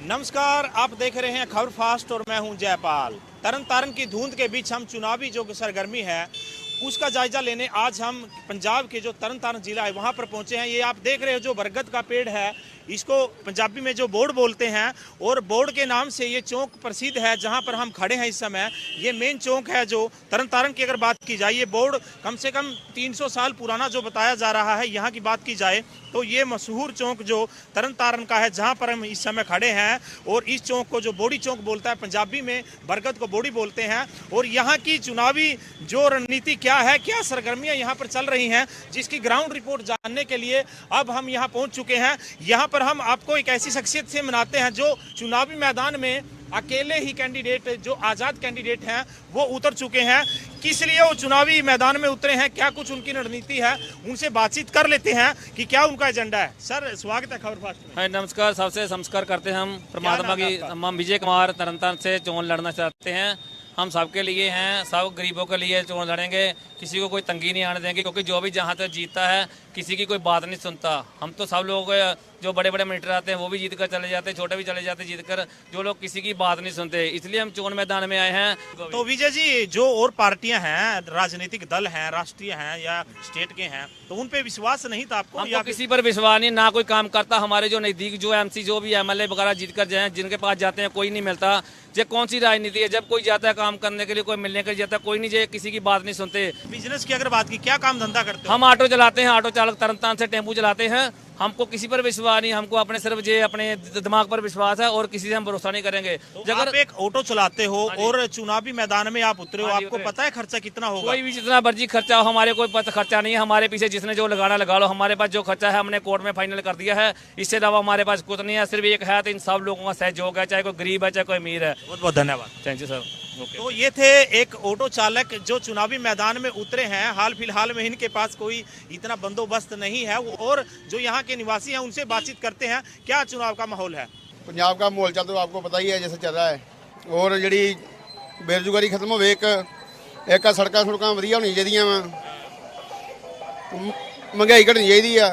नमस्कार, आप देख रहे हैं खबर फास्ट और मैं हूं जयपाल। तरन तारण की धुंध के बीच हम चुनावी जो सरगर्मी है उसका जायजा लेने आज हम पंजाब के जो तरन तारण जिला है वहां पर पहुंचे हैं। ये आप देख रहे हो जो बरगद का पेड़ है, इसको पंजाबी में जो बोर्ड बोलते हैं और बोर्ड के नाम से ये चौक प्रसिद्ध है जहां पर हम खड़े हैं इस समय। ये मेन चौक है जो तरन तारण की अगर बात की जाए, ये बोर्ड कम से कम 300 साल पुराना जो बताया जा रहा है। यहाँ की बात की जाए तो ये मशहूर चौक जो तरन तारण का है जहाँ पर हम इस समय खड़े हैं, और इस चौक को जो बोड़ी चौक बोलता है, पंजाबी में बरगद को बोड़ी बोलते हैं। और यहाँ की चुनावी जो रणनीति क्या है, क्या सरगर्मियाँ यहाँ पर चल रही हैं, जिसकी ग्राउंड रिपोर्ट जानने के लिए अब हम यहाँ पहुँच चुके हैं। यहाँ पर हम आपको एक ऐसी शख्सियत से मिलाते हैं जो चुनावी मैदान में अकेले ही कैंडिडेट, जो आज़ाद कैंडिडेट हैं, वो उतर चुके हैं। किस लिए वो चुनावी मैदान में उतरे हैं, क्या कुछ उनकी रणनीति है, उनसे बातचीत कर लेते हैं कि क्या उनका एजेंडा है। सर, स्वागत है खबर फास्ट में। हाँ, नमस्कार। सबसे नमस्कार करते हैं हम परमात्मा की। हम विजय कुमार तरनतारन से चोन लड़ना चाहते हैं। हम सबके लिए हैं, सब गरीबों के लिए चोन लड़ेंगे। किसी को कोई तंगी नहीं आने देंगे, क्योंकि जो भी जहाँ तक जीतता है किसी की कोई बात नहीं सुनता। हम तो सब लोग जो बड़े बड़े मिनिस्टर आते हैं वो भी जीत कर चले जाते हैं, छोटे भी चले जाते हैं जीत कर। जो लोग किसी की बात नहीं सुनते, इसलिए हम चोन मैदान में आए हैं। तो विजय जी, जो और पार्टियां हैं, राजनीतिक दल हैं, राष्ट्रीय हैं या स्टेट के हैं, तो उन पे विश्वास नहीं था आपको? हमको किसी पर विश्वास नहीं, ना कोई काम करता। हमारे जो नजदीक जो एमसी, जो भी एमएलए वगैरह जीत कर जाए, जिनके पास जाते हैं कोई नहीं मिलता। ये कौन सी राजनीति है? जब कोई जाता है काम करने के लिए, कोई मिलने के लिए जाता है, कोई नहीं, किसी की बात नहीं सुनते। बिजनेस की अगर बात की, क्या काम धंधा करते हो? हम ऑटो चलाते हैं, ऑटो चालक तरनतारन से टेम्पू चलाते हैं। हमको किसी पर विश्वास नहीं, हमको अपने सिर्फ जे अपने दिमाग पर विश्वास है, और किसी से हम भरोसा नहीं करेंगे। तो आप एक ऑटो चलाते हो और चुनावी मैदान में आप उतरे हो, आपको पता है खर्चा कितना होगा? कोई भी जितना मर्जी खर्चा हो, हमारे कोई पता खर्चा नहीं है। हमारे पीछे जिसने जो लगाना लगा लो। हमारे पास जो खर्चा है हमने कोर्ट में फाइनल कर दिया है। इससे अलावा हमारे पास कुछ नहीं है, सिर्फ एक है, तो इन सब लोगों का सहयोग है, चाहे कोई गरीब है चाहे कोई अमीर है। बहुत बहुत धन्यवाद। Thank you sir. तो ये थे एक ऑटो चालक जो चुनावी मैदान में उतरे हैं। हाल फिलहाल में इनके पास कोई इतना बंदोबस्त नहीं है, और जो यहाँ के निवासी हैं उनसे बातचीत करते हैं। क्या चुनाव का माहौल है? पंजाब का माहौल चल तो आपको पता ही है जैसे चल रहा है। और जी बेरोजगारी खत्म हो, एक सड़क सुड़क वधिया होनी चाहिए, महंगाई घटनी चाहिए।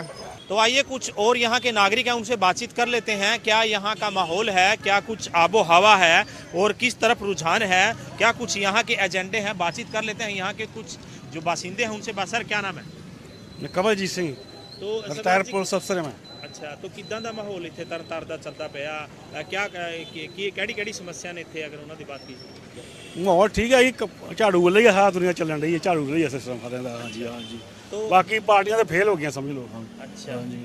तो आइए कुछ और यहाँ के नागरिक हैं, उनसे बातचीत कर लेते हैं। क्या यहाँ का माहौल है, क्या कुछ आबो हवा है, और किस तरफ रुझान है, क्या कुछ यहाँ के एजेंडे हैं, बातचीत कर लेते हैं। यहाँ के कुछ जो बासिंदे हैं उनसे। सर, क्या नाम है? कवलजीत सिंह, तो रिटायर पुलिस अफसर मैं। अच्छा, तो किदां दा माहौल इत्थे तरनतार दा चलदा पिया? क्या केड़ी समस्या ने इत्थे, अगर उन्हां दी बात की? माहौल ठीक है जी, झाड़ू वाले ही है, दुनिया चलन रही है, झाड़ू वाले ही सिस्टम खत्म है। हाँ जी, हाँ जी। तो बाकी पार्टियां तो फेल हो गई समझ लो। अच्छा, हाँ जी,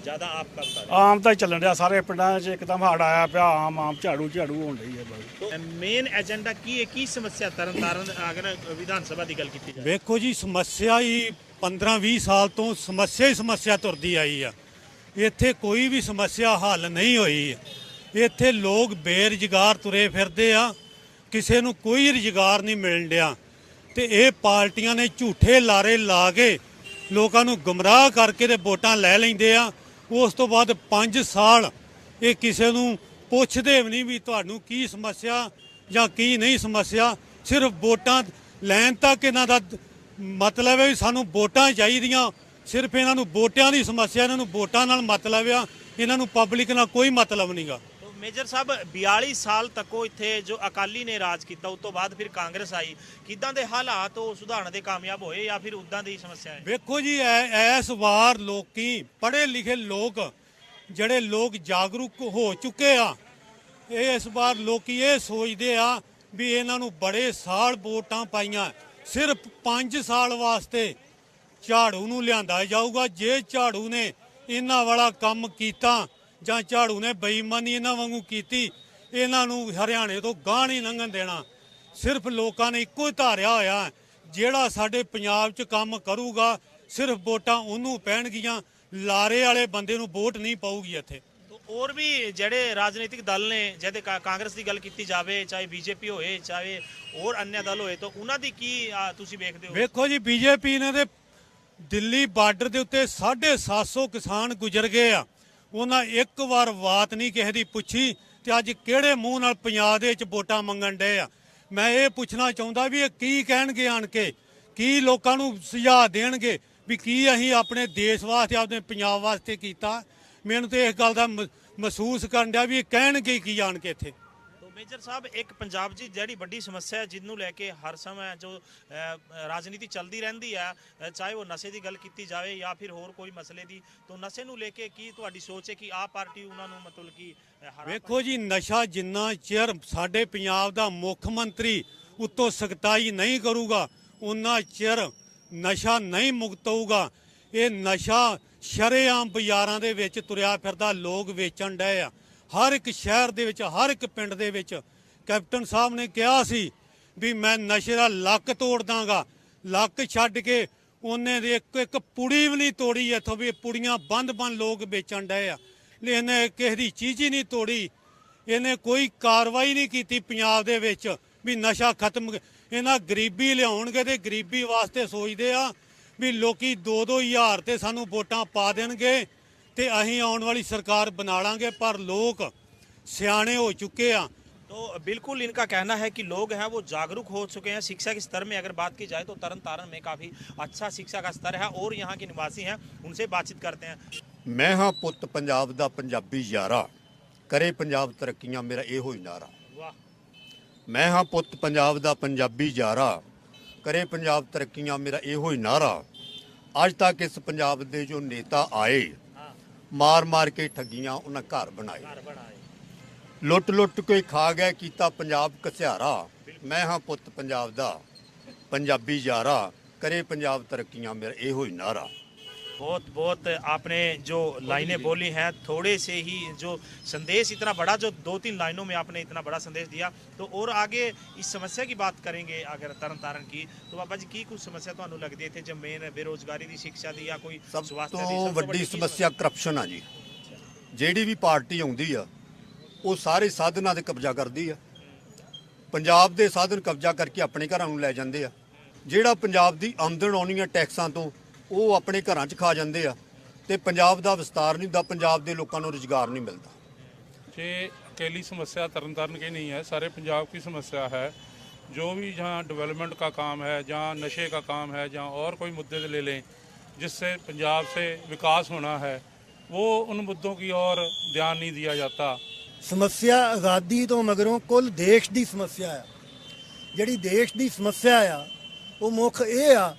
ज्यादा आपका आम तो चलन रहा, सारे पिंडां च एकदम हड़ आया पिया, आम झाड़ू होण रही है। तो मेन एजेंडा की समस्या तरनतारन अगर विधान सभा की गल की जाए? ਵੇਖੋ ਜੀ, ਸਮੱਸਿਆ ਹੀ 15-20 ਸਾਲ ਤੋਂ ਸਮੱਸਿਆ ਤੁਰਦੀ ਆਈ ਆ। ਇੱਥੇ ਕੋਈ ਵੀ ਸਮੱਸਿਆ ਹੱਲ ਨਹੀਂ ਹੋਈ। ਇੱਥੇ ਲੋਕ ਬੇਰੁਜ਼ਗਾਰ ਤੁਰੇ ਫਿਰਦੇ ਆ, ਕਿਸੇ ਨੂੰ ਕੋਈ ਰੁਜ਼ਗਾਰ ਨਹੀਂ ਮਿਲਣ ਡਿਆ, ਤੇ ਇਹ ਪਾਰਟੀਆਂ ਨੇ ਝੂਠੇ ਲਾਰੇ ਲਾ ਕੇ ਲੋਕਾਂ ਨੂੰ ਗੁੰਮਰਾਹ ਕਰਕੇ ਤੇ ਵੋਟਾਂ ਲੈ ਲੈਂਦੇ ਆ। ਉਸ ਤੋਂ ਬਾਅਦ 5 ਸਾਲ ਇਹ ਕਿਸੇ ਨੂੰ ਪੁੱਛਦੇ ਵੀ ਨਹੀਂ ਵੀ ਤੁਹਾਨੂੰ ਕੀ ਸਮੱਸਿਆ ਜਾਂ ਕੀ ਨਹੀਂ ਸਮੱਸਿਆ। ਸਿਰਫ ਵੋਟਾਂ ਲੈਣ ਤੱਕ ਇਹਨਾਂ ਦਾ ਮਤਲਬ ਹੈ ਵੀ ਸਾਨੂੰ ਵੋਟਾਂ ਚਾਹੀਦੀਆਂ। ਸਿਰਫ ਇਹਨਾਂ ਨੂੰ ਵੋਟਾਂ ਦੀ ਸਮੱਸਿਆ, ਇਹਨਾਂ ਨੂੰ ਵੋਟਾਂ ਨਾਲ ਮਤਲਬ ਆ, ਇਹਨਾਂ ਨੂੰ ਪਬਲਿਕ ਨਾਲ ਕੋਈ ਮਤਲਬ ਨਹੀਂਗਾ। ਮੇਜਰ ਸਾਹਿਬ, 42 ਸਾਲ ਤੱਕੋ ਇੱਥੇ ਜੋ ਅਕਾਲੀ ਨੇ ਰਾਜ ਕੀਤਾ, ਉਸ ਤੋਂ ਬਾਅਦ ਫਿਰ ਕਾਂਗਰਸ ਆਈ, ਕਿੱਦਾਂ ਦੇ ਹਾਲਾਤ ਉਹ ਸੁਧਾਰਨ ਦੇ ਕਾਮਯਾਬ ਹੋਏ ਜਾਂ ਫਿਰ ਉਦਾਂ ਦੀ ਸਮੱਸਿਆ ਹੈ? ਵੇਖੋ ਜੀ, ਇਸ ਵਾਰ ਲੋਕੀ ਪੜ੍ਹੇ ਲਿਖੇ ਲੋਕ, ਜਿਹੜੇ ਲੋਕ ਜਾਗਰੂਕ ਹੋ ਚੁੱਕੇ ਆ, ਇਸ ਵਾਰ ਲੋਕੀ ਇਹ ਸੋਚਦੇ ਆ ਵੀ ਇਹਨਾਂ ਨੂੰ ਬੜੇ ਸਾਲ ਵੋਟਾਂ ਪਾਈਆਂ, ਸਿਰਫ 5 ਸਾਲ ਵਾਸਤੇ ਝਾੜੂ ਨੂੰ ਲਿਆਂਦਾ ਜਾਊਗਾ। ਜੇ ਝਾੜੂ ਨੇ ਇਹਨਾਂ ਵਾਲਾ ਕੰਮ ਕੀਤਾ ਜਾਂ ਝਾੜੂ ਨੇ ਬੇਈਮਾਨੀ ਇਹਨਾਂ ਵਾਂਗੂ ਕੀਤੀ, ਇਹਨਾਂ ਨੂੰ ਹਰਿਆਣੇ ਤੋਂ ਗਾਂਹ ਨਹੀਂ ਲੰਘਣ ਦੇਣਾ। ਸਿਰਫ ਲੋਕਾਂ ਨੇ ਇੱਕੋ ਹੀ ਧਾਰਿਆ ਹੋਇਆ, ਜਿਹੜਾ ਸਾਡੇ ਪੰਜਾਬ 'ਚ ਕੰਮ ਕਰੂਗਾ ਸਿਰਫ ਵੋਟਾਂ ਉਹਨੂੰ ਪੈਣਗੀਆਂ, ਲਾਰੇ ਵਾਲੇ ਬੰਦੇ ਨੂੰ ਵੋਟ ਨਹੀਂ ਪਾਊਗੀ ਇੱਥੇ। और भी ਜਿਹੜੇ राजनीतिक दल ने, जैसे कांग्रेस की गल की जाए, चाहे बीजेपी होए, चाहे और अन्य दल होए, तो उन्हां दी की तुसीं वेखदे हो? ਵੇਖੋ ਜੀ, ਬੀਜੇਪੀ ਨੇ ਤੇ ਦਿੱਲੀ ਬਾਰਡਰ ਦੇ ਉੱਤੇ 750 ਕਿਸਾਨ ਗੁਜ਼ਰ ਗਏ ਆ। ਉਹਨਾਂ ਇੱਕ ਵਾਰ ਬਾਤ ਨਹੀਂ ਕਿਸੇ ਦੀ ਪੁੱਛੀ, ਤੇ ਅੱਜ ਕਿਹੜੇ ਮੂੰਹ ਨਾਲ ਪੰਜਾਬ ਦੇ ਵਿੱਚ ਵੋਟਾਂ ਮੰਗਣ ਡਏ ਆ। ਮੈਂ ਇਹ ਪੁੱਛਣਾ ਚਾਹੁੰਦਾ ਵੀ ਇਹ ਕੀ ਕਹਿਣਗੇ ਆਣ ਕੇ, ਕੀ ਲੋਕਾਂ ਨੂੰ ਸੁਝਾਅ ਦੇਣਗੇ ਵੀ ਕੀ ਅਸੀਂ ਆਪਣੇ ਦੇਸ਼ ਵਾਸਤੇ, ਆਪਣੇ ਪੰਜਾਬ ਵਾਸਤੇ ਕੀਤਾ। ਮੈਨੂੰ ਤੇ ਇਸ ਗੱਲ ਦਾ ਮਹਿਸੂਸ ਕਰਨ ਡਿਆ ਵੀ ਇਹ ਕਹਿਣਗੇ ਕੀ ਆਣ ਕੇ ਇੱਥੇ। तो मेजर साहब एक पंजाब जी ਜਿਹੜੀ ਵੱਡੀ ਸਮੱਸਿਆ ਹੈ ਜਿਹਨੂੰ ਲੈ ਕੇ ਹਰ ਸਮੇਂ ਜੋ ਰਾਜਨੀਤੀ ਚੱਲਦੀ ਰਹਿੰਦੀ ਹੈ ਚਾਹੇ ਉਹ ਨਸ਼ੇ ਦੀ ਗੱਲ ਕੀਤੀ ਜਾਵੇ ਜਾਂ ਫਿਰ ਹੋਰ ਕੋਈ ਮਸਲੇ ਦੀ ਤਾਂ ਨਸ਼ੇ ਨੂੰ ਲੈ ਕੇ ਕੀ ਤੁਹਾਡੀ ਸੋਚ ਹੈ ਕਿ ਆਪ ਪਾਰਟੀ ਉਹਨਾਂ ਨੂੰ ਮਤਲਬ ਕਿ ਵੇਖੋ ਜੀ ਨਸ਼ਾ ਜਿੰਨਾ ਚਿਰ ਸਾਡੇ ਪੰਜਾਬ ਦਾ ਮੁੱਖ ਮੰਤਰੀ ਉੱਤੋਂ ਸਖਤਾਈ ਨਹੀਂ ਕਰੂਗਾ ਉਨਾ ਚਿਰ ਨਸ਼ਾ ਨਹੀਂ ਮੁਕਤ ਹੋਊਗਾ। ਇਹ ਨਸ਼ਾ ਸ਼ਰੇਆਮ ਬਾਜ਼ਾਰਾਂ ਦੇ ਵਿੱਚ ਤੁਰਿਆ ਫਿਰਦਾ ਲੋਕ ਵੇਚਣ ਡਏ ਆ। ਹਰ ਇੱਕ ਸ਼ਹਿਰ ਦੇ ਵਿੱਚ ਹਰ ਇੱਕ ਪਿੰਡ ਦੇ ਵਿੱਚ ਕੈਪਟਨ ਸਾਹਿਬ ਨੇ ਕਿਹਾ ਸੀ ਵੀ ਮੈਂ ਨਸ਼ੇ ਦਾ ਲੱਕ ਤੋੜ ਦਾਂਗਾ। ਲੱਕ ਛੱਡ ਕੇ ਉਹਨੇ ਦੇ ਇੱਕ ਪੁੜੀ ਵੀ ਨਹੀਂ ਤੋੜੀ ਇੱਥੋਂ ਵੀ ਪੁੜੀਆਂ ਬੰਦ ਲੋਕ ਵੇਚਣ ਡਏ ਆ। ਇਹਨੇ ਕਿਸੇ ਦੀ ਚੀਜ਼ ਹੀ ਨਹੀਂ ਤੋੜੀ। ਇਹਨੇ ਕੋਈ ਕਾਰਵਾਈ ਨਹੀਂ ਕੀਤੀ ਪੰਜਾਬ ਦੇ ਵਿੱਚ ਵੀ ਨਸ਼ਾ ਖਤਮ। ਇਹਨਾਂ ਗਰੀਬੀ ਲਿਆਉਣਗੇ ਤੇ ਗਰੀਬੀ ਵਾਸਤੇ ਸੋਚਦੇ ਆ ਵੀ ਲੋਕੀ 2-2 ਹਜ਼ਾਰ ਤੇ ਸਾਨੂੰ ਵੋਟਾਂ ਪਾ ਦੇਣਗੇ ਤੇ ਅਸੀਂ ਆਉਣ वाली सरकार बना लांगे। पर लोग सियाने हो चुके हैं। तो बिल्कुल इनका कहना है कि लोग हैं वो जागरूक हो चुके हैं। शिक्षा के स्तर में अगर बात की जाए तो तरन तारण में काफ़ी अच्छा शिक्षा का स्तर है और यहाँ के निवासी हैं उनसे बातचीत करते हैं। मैं हाँ पुत पंजाब दा पंजाबी यारा करे पंजाब तरक्कियां मेरा इहो ही नारा। वाह। मैं हाँ पुत पंजाब दा पंजाबी यारा करे पंजाब तरक्कियां मेरा इहो ही नारा। अज तक इस पंजाब दे जो नेता आए मार मार के ठगियां उन्हें घर बनाए लुट के खा गए कीता पंजाब घसियारा। मैं हाँ पुत पंजाब दा पंजाबी यारा करे पंजाब तरक्कियां मेरा इहो ही नारा। बहुत बहुत आपने जो लाइनें बोली हैं थोड़े से ही जो संदेश इतना बड़ा जो 2-3 लाइनों में आपने इतना बड़ा संदेश दिया तो और आगे इस समस्या की बात करेंगे। अगर तरन तारण की तो बाबा जी की कुछ समस्या तो लगती है जो मेन बेरोजगारी की शिक्षा दी या कोई सब स्वास्थ्य तो दी, सबसे वड्डी बड़ी समस्या करप्शन आ जी। ਜਿਹੜੀ ਵੀ ਪਾਰਟੀ ਆਉਂਦੀ ਆ ਉਹ ਸਾਰੇ ਸਾਧਨਾਂ ਤੇ ਕਬਜ਼ਾ ਕਰਦੀ ਆ। ਪੰਜਾਬ ਦੇ ਸਾਧਨ ਕਬਜ਼ਾ ਕਰਕੇ ਆਪਣੇ ਘਰਾਂ ਨੂੰ ਲੈ ਜਾਂਦੇ ਆ। ਜਿਹੜਾ ਪੰਜਾਬ ਦੀ ਆਮਦਨ ਆਉਣੀ ਆ ਟੈਕਸਾਂ ਤੋਂ ਉਹ ਆਪਣੇ ਘਰਾਂ 'ਚ ਖਾ ਜਾਂਦੇ ਆ ਤੇ ਪੰਜਾਬ ਦਾ ਵਿਸਤਾਰ ਨਹੀਂ ਹੁੰਦਾ। ਪੰਜਾਬ ਦੇ ਲੋਕਾਂ ਨੂੰ ਰੁਜ਼ਗਾਰ नहीं मिलता। ये अकेली समस्या तरनतारन की नहीं है, सारे पंजाब की समस्या है। जो भी जहाँ डेवलपमेंट का काम है, जहाँ नशे का काम है, जहाँ और कोई मुद्दे ले लें जिससे पंजाब से विकास होना है वो उन मुद्दों की ओर ध्यान नहीं दिया जाता। ਸਮੱਸਿਆ ਆਜ਼ਾਦੀ ਤੋਂ ਮਗਰੋਂ ਕੁੱਲ ਦੇਸ਼ ਦੀ ਸਮੱਸਿਆ ਆ। ਜਿਹੜੀ ਦੇਸ਼ ਦੀ ਸਮੱਸਿਆ ਆ ਉਹ ਮੁੱਖ ਇਹ ਆ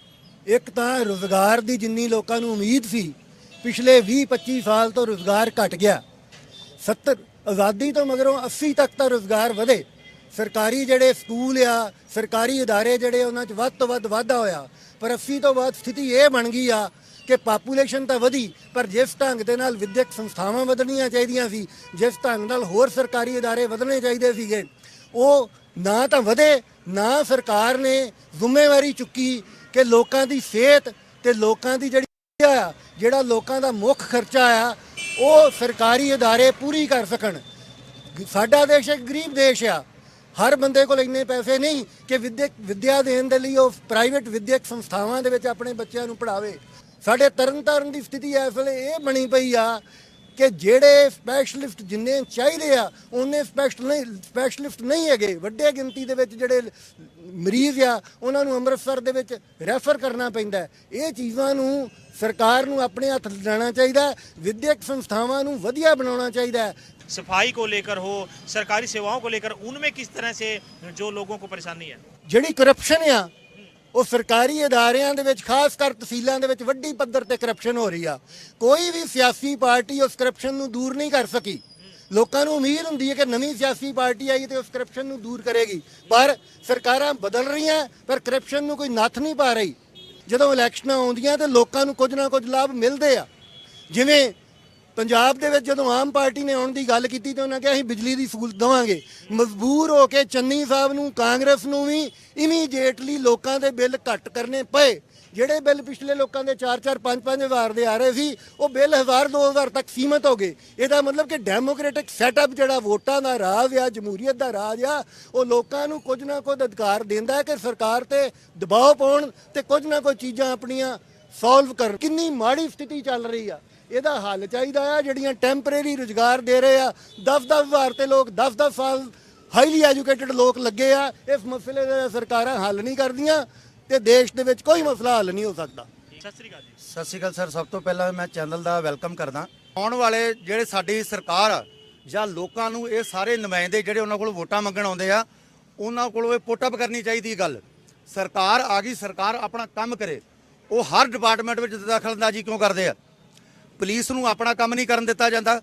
ਇੱਕ ਤਾਂ ਰੁਜ਼ਗਾਰ ਦੀ ਜਿੰਨੀ ਲੋਕਾਂ ਨੂੰ ਉਮੀਦ ਸੀ ਪਿਛਲੇ 20-25 ਸਾਲ ਤੋਂ ਰੁਜ਼ਗਾਰ ਘਟ ਗਿਆ। 70 ਆਜ਼ਾਦੀ ਤੋਂ ਮਗਰੋਂ 80 ਤੱਕ ਤਾਂ ਰੁਜ਼ਗਾਰ ਵਧੇ। ਸਰਕਾਰੀ ਜਿਹੜੇ ਸਕੂਲ ਆ ਸਰਕਾਰੀ ਅਦਾਰੇ ਜਿਹੜੇ ਉਹਨਾਂ 'ਚ ਵੱਧ ਤੋਂ ਵੱਧ ਵਾਧਾ ਹੋਇਆ। ਪਰ 80 ਤੋਂ ਬਾਅਦ ਸਥਿਤੀ ਇਹ ਬਣ ਗਈ ਆ ਕਿ ਪਾਪੂਲੇਸ਼ਨ ਤਾਂ ਵਧੀ ਪਰ ਜਿਸ ਢੰਗ ਦੇ ਨਾਲ ਵਿਦਿਅਕ ਸੰਸਥਾਵਾਂ ਵਧਣੀਆਂ ਚਾਹੀਦੀਆਂ ਸੀ ਜਿਸ ਢੰਗ ਨਾਲ ਹੋਰ ਸਰਕਾਰੀ ਅਦਾਰੇ ਵਧਣੇ ਚਾਹੀਦੇ ਸੀਗੇ ਉਹ ਨਾ ਤਾਂ ਵਧੇ ਨਾ ਸਰਕਾਰ ਨੇ ਜ਼ਿੰਮੇਵਾਰੀ ਚੁੱਕੀ ਕਿ ਲੋਕਾਂ ਦੀ ਸਿਹਤ ਤੇ ਲੋਕਾਂ ਦੀ ਜਿਹੜਾ ਲੋਕਾਂ ਦਾ ਮੁੱਖ ਖਰਚਾ ਆ ਉਹ ਸਰਕਾਰੀ ਅਦਾਰੇ ਪੂਰੀ ਕਰ ਸਕਣ। ਸਾਡਾ ਦੇਸ਼ ਇੱਕ ਗਰੀਬ ਦੇਸ਼ ਆ। ਹਰ ਬੰਦੇ ਕੋਲ ਇੰਨੇ ਪੈਸੇ ਨਹੀਂ ਕਿ ਵਿੱਦਿਆ ਦੇਣ ਦੇ ਲਈ ਉਹ ਪ੍ਰਾਈਵੇਟ ਵਿਦਿਅਕ ਸੰਸਥਾਵਾਂ ਦੇ ਵਿੱਚ ਆਪਣੇ ਬੱਚਿਆਂ ਨੂੰ ਪੜ੍ਹਾਵੇ। ਸਾਡੇ ਤਰਨਤਾਰਨ ਦੀ ਸਥਿਤੀ ਇਸ ਵੇਲੇ ਇਹ ਬਣੀ ਪਈ ਆ ਕਿ ਜਿਹੜੇ ਸਪੈਸ਼ਲਿਸਟ ਜਿੰਨੇ ਚਾਹੀਦੇ ਆ ਉਹਨੇ ਸਪੈਸ਼ਲਿਸਟ ਨਹੀਂ ਹੈਗੇ। ਵੱਡੇ ਗਿਣਤੀ ਦੇ ਵਿੱਚ ਜਿਹੜੇ ਮਰੀਜ਼ ਆ ਉਹਨਾਂ ਨੂੰ ਅੰਮ੍ਰਿਤਸਰ ਦੇ ਵਿੱਚ ਰੈਫਰ ਕਰਨਾ ਪੈਂਦਾ। ਇਹ ਚੀਜ਼ਾਂ ਨੂੰ ਸਰਕਾਰ ਨੂੰ ਆਪਣੇ ਹੱਥ ਲੈਣਾ ਚਾਹੀਦਾ। ਵਿਦਿਅਕ ਸੰਸਥਾਵਾਂ ਨੂੰ ਵਧੀਆ ਬਣਾਉਣਾ ਚਾਹੀਦਾ। सफाई को लेकर हो सरकारी सेवाओं को लेकर उनमें किस तरह से जो लोगों को परेशानी है ਜਿਹੜੀ ਕਰਪਸ਼ਨ ਆ ਉਹ ਸਰਕਾਰੀ ਅਦਾਰਿਆਂ ਦੇ ਵਿੱਚ ਖਾਸ ਕਰ ਤਹਿਸੀਲਾਂ ਦੇ ਵਿੱਚ ਵੱਡੀ ਪੱਧਰ ਤੇ ਕਰਪਸ਼ਨ ਹੋ ਰਹੀ ਆ। ਕੋਈ ਵੀ ਸਿਆਸੀ ਪਾਰਟੀ ਉਸ ਕਰਪਸ਼ਨ ਨੂੰ ਦੂਰ ਨਹੀਂ ਕਰ ਸਕੀ। ਲੋਕਾਂ ਨੂੰ ਉਮੀਦ ਹੁੰਦੀ ਹੈ ਕਿ ਨਵੀਂ ਸਿਆਸੀ ਪਾਰਟੀ ਆਈ ਤੇ ਉਸ ਕਰਪਸ਼ਨ ਨੂੰ ਦੂਰ ਕਰੇਗੀ ਪਰ ਸਰਕਾਰਾਂ ਬਦਲ ਰਹੀਆਂ ਪਰ ਕਰਪਸ਼ਨ ਨੂੰ ਕੋਈ ਨੱਥ ਨਹੀਂ ਪਾ ਰਹੀ। ਜਦੋਂ ਇਲੈਕਸ਼ਨਾਂ ਆਉਂਦੀਆਂ ਤੇ ਲੋਕਾਂ ਨੂੰ ਕੁਝ ਨਾ ਕੁਝ ਲਾਭ ਮਿਲਦੇ ਆ। ਜਿਵੇਂ ਪੰਜਾਬ ਦੇ ਵਿੱਚ ਜਦੋਂ ਆਮ ਪਾਰਟੀ ਨੇ ਆਉਣ ਦੀ ਗੱਲ ਕੀਤੀ ਤੇ ਉਹਨਾਂ ਕਿਹਾ ਅਸੀਂ ਬਿਜਲੀ ਦੀ ਸਹੂਲਤ ਦੇਵਾਂਗੇ। ਮਜਬੂਰ ਹੋ ਕੇ ਚੰਨੀ ਸਾਹਿਬ ਨੂੰ ਕਾਂਗਰਸ ਨੂੰ ਵੀ ਇਮੀਡੀਏਟਲੀ ਲੋਕਾਂ ਦੇ ਬਿੱਲ ਘੱਟ ਕਰਨੇ ਪਏ। ਜਿਹੜੇ ਬਿੱਲ ਪਿਛਲੇ ਲੋਕਾਂ ਦੇ 4-4 5-5 ਹਜ਼ਾਰ ਦੇ ਆ ਰਹੇ ਸੀ ਉਹ ਬਿੱਲ 1000-2000 ਤੱਕ ਸੀਮਤ ਹੋ ਗਏ। ਇਹਦਾ ਮਤਲਬ ਕਿ ਡੈਮੋਕ੍ਰੈਟਿਕ ਸੈਟਅਪ ਜਿਹੜਾ ਵੋਟਾਂ ਦਾ ਰਾਜ ਆ ਜਮਹੂਰੀਅਤ ਦਾ ਰਾਜ ਆ ਉਹ ਲੋਕਾਂ ਨੂੰ ਕੁਝ ਨਾ ਕੁਝ ਅਧਿਕਾਰ ਦਿੰਦਾ ਕਿ ਸਰਕਾਰ ਤੇ ਦਬਾਅ ਪਾਉਣ ਤੇ ਕੁਝ ਨਾ ਕੁਝ ਚੀਜ਼ਾਂ ਆਪਣੀਆਂ ਸੋਲਵ ਕਰਨ। ਕਿੰਨੀ ਮਾੜੀ ਸਥਿਤੀ ਚੱਲ ਰਹੀ ਆ। ਇਹਦਾ ਹੱਲ ਚਾਹੀਦਾ ਆ। ਜਿਹੜੀਆਂ ਟੈਂਪਰੇਰੀ ਰੁਜ਼ਗਾਰ ਦੇ ਰਹੇ ਆ 10-10 ਹਜ਼ਾਰ ਤੇ ਲੋਕ 10-10 ਸਾਲ ਹਾਈਲੀ ਐਜੂਕੇਟਿਡ ਲੋਕ ਲੱਗੇ ਆ। ਇਸ ਮਸਲੇ ਦਾ ਸਰਕਾਰਾਂ ਹੱਲ ਨਹੀਂ ਕਰਦੀਆਂ ਤੇ ਦੇਸ਼ ਦੇ ਵਿੱਚ ਕੋਈ ਮਸਲਾ ਹੱਲ ਨਹੀਂ ਹੋ ਸਕਦਾ। ਸਤਿ ਸ੍ਰੀ ਅਕਾਲ ਜੀ। ਸਤਿ ਸ਼੍ਰੀ ਅਕਾਲ ਸਰ। ਸਭ ਤੋਂ ਪਹਿਲਾਂ ਮੈਂ ਚੈਨਲ ਦਾ ਵੈਲਕਮ ਕਰਦਾ। ਆਉਣ ਵਾਲੇ ਜਿਹੜੇ ਸਾਡੀ ਸਰਕਾਰ ਆ ਜਾਂ ਲੋਕਾਂ ਨੂੰ ਇਹ ਸਾਰੇ ਨੁਮਾਇੰਦੇ ਜਿਹੜੇ ਉਹਨਾਂ ਕੋਲ ਵੋਟਾਂ ਮੰਗਣ ਆਉਂਦੇ ਆ, ਉਹਨਾਂ ਕੋਲ ਇਹ ਪੁੱਟ ਅਪ ਕਰਨੀ ਚਾਹੀਦੀ ਗੱਲ। ਸਰਕਾਰ ਆ ਗਈ, ਸਰਕਾਰ ਆਪਣਾ ਕੰਮ ਕਰੇ। ਉਹ ਹਰ ਡਿਪਾਰਟਮੈਂਟ ਵਿੱਚ ਦਖਲਅੰਦਾਜ਼ੀ ਕਿਉਂ ਕਰਦੇ ਆ? ਪੁਲਿਸ ਨੂੰ ਆਪਣਾ ਕੰਮ ਨਹੀਂ ਕਰਨ ਦਿੱਤਾ ਜਾਂਦਾ,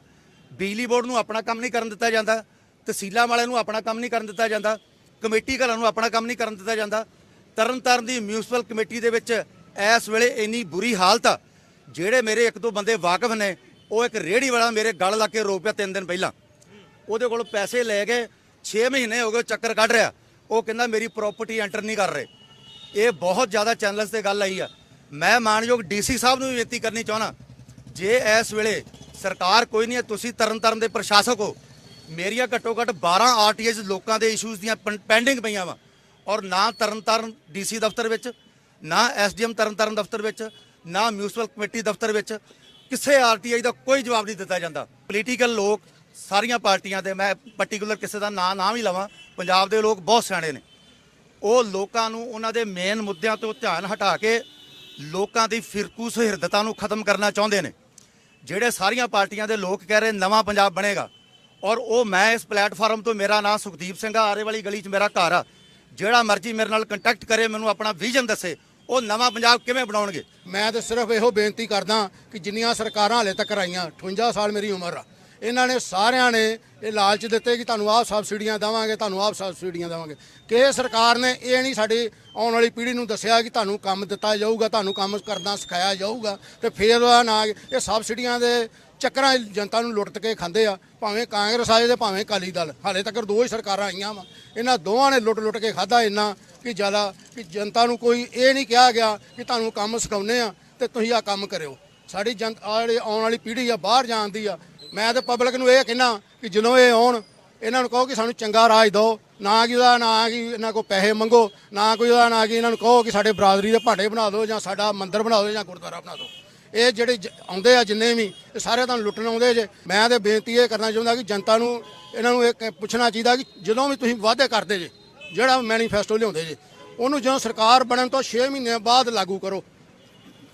ਬਿਜਲੀ ਬੋਰਡ ਨੂੰ ਆਪਣਾ ਕੰਮ ਨਹੀਂ ਕਰਨ ਦਿੱਤਾ ਜਾਂਦਾ, ਤਹਿਸੀਲਾਂ ਵਾਲਿਆਂ ਨੂੰ ਆਪਣਾ ਕੰਮ ਨਹੀਂ ਕਰਨ ਦਿੱਤਾ ਜਾਂਦਾ, ਕਮੇਟੀ ਘਰਾਂ ਨੂੰ ਆਪਣਾ ਕੰਮ ਨਹੀਂ ਕਰਨ ਦਿੱਤਾ ਜਾਂਦਾ। ਤਰਨਤਾਰਨ ਦੀ ਮਿਊਨਿਸਪਲ ਕਮੇਟੀ ਦੇ ਵਿੱਚ ਇਸ ਵੇਲੇ ਇੰਨੀ ਬੁਰੀ ਹਾਲਤ ਆ, ਜਿਹੜੇ ਮੇਰੇ ਇੱਕ ਦੋ ਬੰਦੇ ਵਾਕਫ ਨੇ, ਉਹ ਇੱਕ ਰੇਹੜੀ ਵਾਲਾ ਮੇਰੇ ਗਲ ਲਾ ਕੇ ਰੋ ਪਿਆ 3 ਦਿਨ ਪਹਿਲਾਂ। ਉਹਦੇ ਕੋਲ ਪੈਸੇ ਲੈ ਗਏ, 6 ਮਹੀਨੇ ਹੋ ਗਏ ਚੱਕਰ ਕੱਢ ਰਿਹਾ। ਉਹ ਕਹਿੰਦਾ ਮੇਰੀ ਪ੍ਰਾਪਰਟੀ ਐਂਟਰ ਨਹੀਂ ਕਰ ਰਹੇ। ਇਹ ਬਹੁਤ ਜ਼ਿਆਦਾ ਚੈਨਲਸ ਤੇ ਗੱਲ ਆਈ ਆ। ਮੈਂ ਮਾਨਯੋਗ ਡੀਸੀ ਸਾਹਿਬ ਨੂੰ ਵੀ ਬੇਨਤੀ ਕਰਨੀ ਚਾਹੁੰਦਾ, ਜੇ ਇਸ ਵੇਲੇ ਸਰਕਾਰ ਕੋਈ ਨਹੀਂ ਹੈ, ਤੁਸੀਂ ਤਰਨਤਾਰਨ ਦੇ ਪ੍ਰਸ਼ਾਸਕ ਹੋ, ਮੇਰੀਆਂ ਘੱਟੋ ਘੱਟ 12 ਆਰਟੀਆਈਜ਼ ਲੋਕਾਂ ਦੇ ਇਸ਼ੂਜ਼ ਦੀਆਂ ਪੈਂਡਿੰਗ ਪਈਆਂ ਵਾ, ਔਰ ਨਾ ਤਰਨਤਾਰਨ ਡੀਸੀ ਦਫ਼ਤਰ ਵਿੱਚ, ਨਾ ਐਸਡੀਐਮ ਤਰਨਤਾਰਨ ਦਫ਼ਤਰ ਵਿੱਚ, ਨਾ ਮਿਊਨਿਸਪਲ ਕਮੇਟੀ ਦਫ਼ਤਰ ਵਿੱਚ ਕਿਸੇ ਆਰਟੀਆਈ ਦਾ ਕੋਈ ਜਵਾਬ ਨਹੀਂ ਦਿੱਤਾ ਜਾਂਦਾ। ਪੋਲੀਟੀਕਲ ਲੋਕ ਸਾਰੀਆਂ ਪਾਰਟੀਆਂ ਦੇ, ਮੈਂ ਪਾਰਟਿਕੂਲਰ ਕਿਸੇ ਦਾ ਨਾਂ ਵੀ ਲਵਾਂ, ਪੰਜਾਬ ਦੇ ਲੋਕ ਬਹੁਤ ਸਿਆਣੇ ਨੇ। ਉਹ ਲੋਕਾਂ ਨੂੰ ਉਹਨਾਂ ਦੇ ਮੇਨ ਮੁੱਦਿਆਂ ਤੋਂ ਧਿਆਨ ਹਟਾ ਕੇ ਲੋਕਾਂ ਦੀ ਫਿਰਕੂ ਸੁਹਿਰਦਤਾ ਨੂੰ ਖਤਮ ਕਰਨਾ ਚਾਹੁੰਦੇ ਨੇ। ਜਿਹੜੇ ਸਾਰੀਆਂ ਪਾਰਟੀਆਂ ਦੇ ਲੋਕ ਕਹਿ ਰਹੇ ਨਵਾਂ ਪੰਜਾਬ ਬਣੇਗਾ, ਔਰ ਉਹ ਮੈਂ ਇਸ ਪਲੇਟਫਾਰਮ ਤੋਂ, ਮੇਰਾ ਨਾਮ ਸੁਖਦੀਪ ਸਿੰਘ ਆ, ਆਰੇ ਵਾਲੀ ਗਲੀ 'ਚ ਮੇਰਾ ਘਰ ਆ, ਜਿਹੜਾ ਮਰਜ਼ੀ ਮੇਰੇ ਨਾਲ ਕੰਟੈਕਟ ਕਰੇ, ਮੈਨੂੰ ਆਪਣਾ ਵਿਜ਼ਨ ਦੱਸੇ, ਉਹ ਨਵਾਂ ਪੰਜਾਬ ਕਿਵੇਂ ਬਣਾਉਣਗੇ। ਮੈਂ ਤਾਂ ਸਿਰਫ ਇਹੋ ਬੇਨਤੀ ਕਰਦਾ ਕਿ ਜਿੰਨੀਆਂ ਸਰਕਾਰਾਂ ਹਾਲੇ ਤੱਕ ਆਈਆਂ, 58 ਸਾਲ ਮੇਰੀ ਉਮਰ ਆ, ਇਹਨਾਂ ਨੇ ਸਾਰਿਆਂ ਨੇ ਇਹ ਲਾਲਚ ਦਿੱਤੇ ਕਿ ਤੁਹਾਨੂੰ ਆਹ ਸਬਸਿਡੀਆਂ ਦੇਵਾਂਗੇ, ਤੁਹਾਨੂੰ ਆਹ ਸਬਸਿਡੀਆਂ ਦੇਵਾਂਗੇ। ਕਿਸੇ ਸਰਕਾਰ ਨੇ ਇਹ ਨਹੀਂ ਸਾਡੀ ਆਉਣ ਵਾਲੀ ਪੀੜ੍ਹੀ ਨੂੰ ਦੱਸਿਆ ਕਿ ਤੁਹਾਨੂੰ ਕੰਮ ਦਿੱਤਾ ਜਾਊਗਾ, ਤੁਹਾਨੂੰ ਕੰਮ ਕਰਨਾ ਸਿਖਾਇਆ ਜਾਊਗਾ, ਤੇ ਫਿਰ ਉਹ ਨਾ ਇਹ ਸਬਸਿਡੀਆਂ ਦੇ ਚੱਕਰਾਂ ਜਨਤਾ ਨੂੰ ਲੁੱਟ ਕੇ ਖਾਂਦੇ ਆ। ਭਾਵੇਂ ਕਾਂਗਰਸ ਆਏ ਤੇ ਭਾਵੇਂ ਅਕਾਲੀ ਦਲ, ਹਾਲੇ ਤੱਕ 2 ਹੀ ਸਰਕਾਰਾਂ ਆਈਆਂ ਵਾ, ਇਹਨਾਂ ਦੋਵਾਂ ਨੇ ਲੁੱਟ ਕੇ ਖਾਧਾ ਇੰਨਾ ਕਿ ਜ਼ਿਆਦਾ ਕਿ ਜਨਤਾ ਨੂੰ ਕੋਈ ਇਹ ਨਹੀਂ ਕਿਹਾ ਗਿਆ ਕਿ ਤੁਹਾਨੂੰ ਕੰਮ ਸਿਖਾਉਂਦੇ ਆ ਤੇ ਤੁਸੀਂ ਆਹ ਕੰਮ ਕਰਿਓ। ਸਾਡੀ ਜਿਹੜੀ ਆਉਣ ਵਾਲੀ ਪੀੜ੍ਹੀ ਆ ਬਾਹਰ ਜਾਣ ਦੀ ਆ। ਮੈਂ ਤਾਂ ਪਬਲਿਕ ਨੂੰ ਇਹ ਕਹਿਣਾ ਕਿ ਜਦੋਂ ਇਹ ਆਉਣ, ਇਹਨਾਂ ਨੂੰ ਕਹੋ ਕਿ ਸਾਨੂੰ ਚੰਗਾ ਰਾਜ ਦਿਓ, ਨਾ ਕਿ ਉਹਦਾ ਨਾ ਕਿ ਇਹਨਾਂ ਕੋਲ ਪੈਸੇ ਮੰਗੋ, ਨਾ ਕੋਈ ਉਹਦਾ ਨਾ ਕਿ ਇਹਨਾਂ ਨੂੰ ਕਹੋ ਕਿ ਸਾਡੇ ਬਰਾਦਰੀ ਦੇ ਭਾਂਡੇ ਬਣਾ ਦਿਓ ਜਾਂ ਸਾਡਾ ਮੰਦਿਰ ਬਣਾ ਦਿਓ ਜਾਂ ਗੁਰਦੁਆਰਾ ਬਣਾ ਦਿਓ। ਇਹ ਜਿਹੜੇ ਆਉਂਦੇ ਆ ਜਿੰਨੇ ਵੀ, ਇਹ ਸਾਰੇ ਤੁਹਾਨੂੰ ਲੁੱਟਣ ਆਉਂਦੇ ਜੇ। ਮੈਂ ਤਾਂ ਬੇਨਤੀ ਇਹ ਕਰਨਾ ਚਾਹੁੰਦਾ ਕਿ ਜਨਤਾ ਨੂੰ ਇਹਨਾਂ ਨੂੰ ਇਹ ਪੁੱਛਣਾ ਚਾਹੀਦਾ ਕਿ ਜਦੋਂ ਵੀ ਤੁਸੀਂ ਵਾਅਦੇ ਕਰਦੇ ਜੇ, ਜਿਹੜਾ ਮੈਨੀਫੈਸਟੋ ਲਿਆਉਂਦੇ ਜੇ, ਉਹਨੂੰ ਜਦੋਂ ਸਰਕਾਰ ਬਣਨ ਤੋਂ 6 ਮਹੀਨੇ ਬਾਅਦ ਲਾਗੂ ਕਰੋ।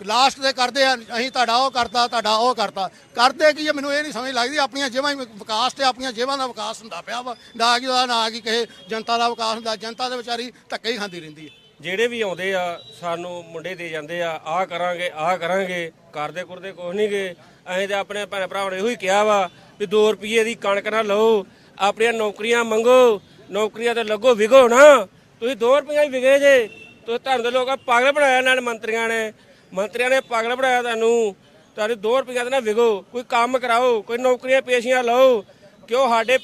ਲਾਸਟ ਤੇ ਕਰਦੇ ਆ ਅਸੀਂ ਤੁਹਾਡਾ ਉਹ ਕਰਤਾ, ਤੁਹਾਡਾ ਉਹ ਕਰਤਾ, ਕਰਦੇ ਕੀ ਮੈਨੂੰ ਇਹ ਨਹੀਂ ਸਮਝ ਲੱਗਦੀ। ਆਪਣੀਆਂ ਜੇਬਾਂ ਹੀ ਵਿਕਾਸ ਤੇ ਆਪਣੀਆਂ ਜੇਬਾਂ ਦਾ ਵਿਕਾਸ ਹੁੰਦਾ ਪਿਆ ਵਾ, ਨਾ ਕਿ ਉਹਦਾ ਨਾ ਕਿ ਕਿਸੇ ਜਨਤਾ ਦਾ ਵਿਕਾਸ ਹੁੰਦਾ। ਜਨਤਾ ਦੇ ਵਿਚਾਰੀ ਧੱਕੇ ਹੀ ਖਾਂਦੀ ਰਹਿੰਦੀ ਹੈ। ਜਿਹੜੇ ਵੀ ਆਉਂਦੇ ਆ ਸਾਨੂੰ ਮੁੰਡੇ ਦੇ ਜਾਂਦੇ ਆ, ਆਹ ਕਰਾਂਗੇ, ਕਰਦੇ ਕੁਰਦੇ ਕੁਛ ਨਹੀਂ ਗੇ। ਅਸੀਂ ਤੇ ਆਪਣੇ ਭੈਣ ਭਰਾਵਾਂ ਨੇ ਇਹੋ ਹੀ ਕਿਹਾ ਵਾ ਵੀ 2 ਰੁਪਏ ਦੀ ਕਣਕ ਨਾ ਲਓ, ਆਪਣੀਆਂ ਨੌਕਰੀਆਂ ਮੰਗੋ, ਨੌਕਰੀਆਂ ਤੇ ਲੱਗੋ, ਵਿਗੋ ਨਾ। ਤੁਸੀਂ 2 ਰੁਪਏ ਹੀ ਵਿਗੇ ਜੇ। ਤੁਸੀਂ ਤੁਹਾਨੂੰ ਦੇ ਲੋਕਾਂ ਪਾਗਲ ਬਣਾਇਆ ਨਾਲ ਮੰਤਰੀਆਂ ਨੇ ਪਾਗਲ ਬਣਾਇਆ ਤੁਹਾਨੂੰ 2 ਰੁਪਏ ਦੇ ਨਾ ਵਿਗੋ। ਕੋਈ ਕੰਮ ਕਰਾਓ, ਕੋਈ ਨੌਕਰੀਆਂ ਪੇਸ਼ੀਆਂ ਲਓ। ਕਿਉਂ ਸਾਡੇ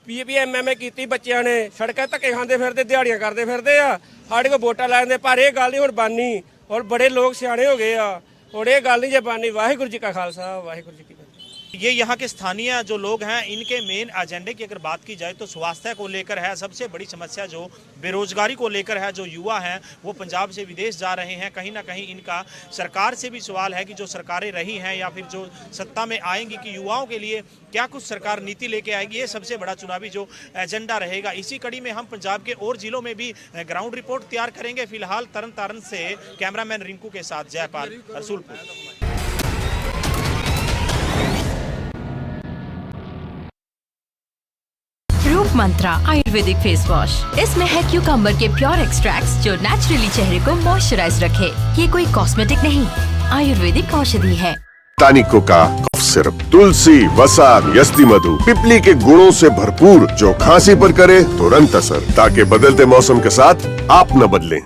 PPMMA ਕੀਤੀ ਬੱਚਿਆਂ ਨੇ, ਸੜਕਾਂ ਧੱਕੇ ਖਾਂਦੇ ਫਿਰਦੇ, ਦਿਹਾੜੀਆਂ ਕਰਦੇ ਫਿਰਦੇ ਆ, ਸਾਡੇ ਕੋਲ ਵੋਟਾਂ ਲੈ ਜਾਂਦੇ। ਪਰ ਇਹ ਗੱਲ ਨਹੀਂ ਹੁਣ ਬਾਨੀ, ਹੁਣ ਬੜੇ ਲੋਕ ਸਿਆਣੇ ਹੋ ਗਏ ਆ, ਹੁਣ ਇਹ ਗੱਲ नहीं जे बानी। वाहिगुरु जी का खालसा, वाहिगुरु जी की फतेह। ये यहाँ के स्थानीय जो लोग हैं, इनके मेन एजेंडे की अगर बात की जाए तो स्वास्थ्य को लेकर है। सबसे बड़ी समस्या जो बेरोजगारी को लेकर है। जो युवा हैं वो पंजाब से विदेश जा रहे हैं। कहीं ना कहीं इनका सरकार से भी सवाल है कि जो सरकारें रही हैं या फिर जो सत्ता में आएंगी कि युवाओं के लिए क्या कुछ सरकार नीति लेके आएगी। ये सबसे बड़ा चुनावी जो एजेंडा रहेगा। इसी कड़ी में हम पंजाब के और जिलों में भी ग्राउंड रिपोर्ट तैयार करेंगे। फिलहाल तरन तारण से कैमरामैन रिंकू के साथ जयपाल, रसूलपुर। रूप मंत्रा आयुर्वेदिक फेस वॉश, इसमें है क्यूकम्बर के प्योर एक्सट्रैक्ट्स जो नेचुरली चेहरे को मॉइस्चराइज रखे। ये कोई कॉस्मेटिक नहीं, आयुर्वेदिक औषधि है। टानिको का कफ सिरप तुलसी, वसा, यस्ती मधु, पिपली के गुणों से भरपूर, जो खांसी पर करे तुरंत असर, ताकि बदलते मौसम के साथ आप न बदलें।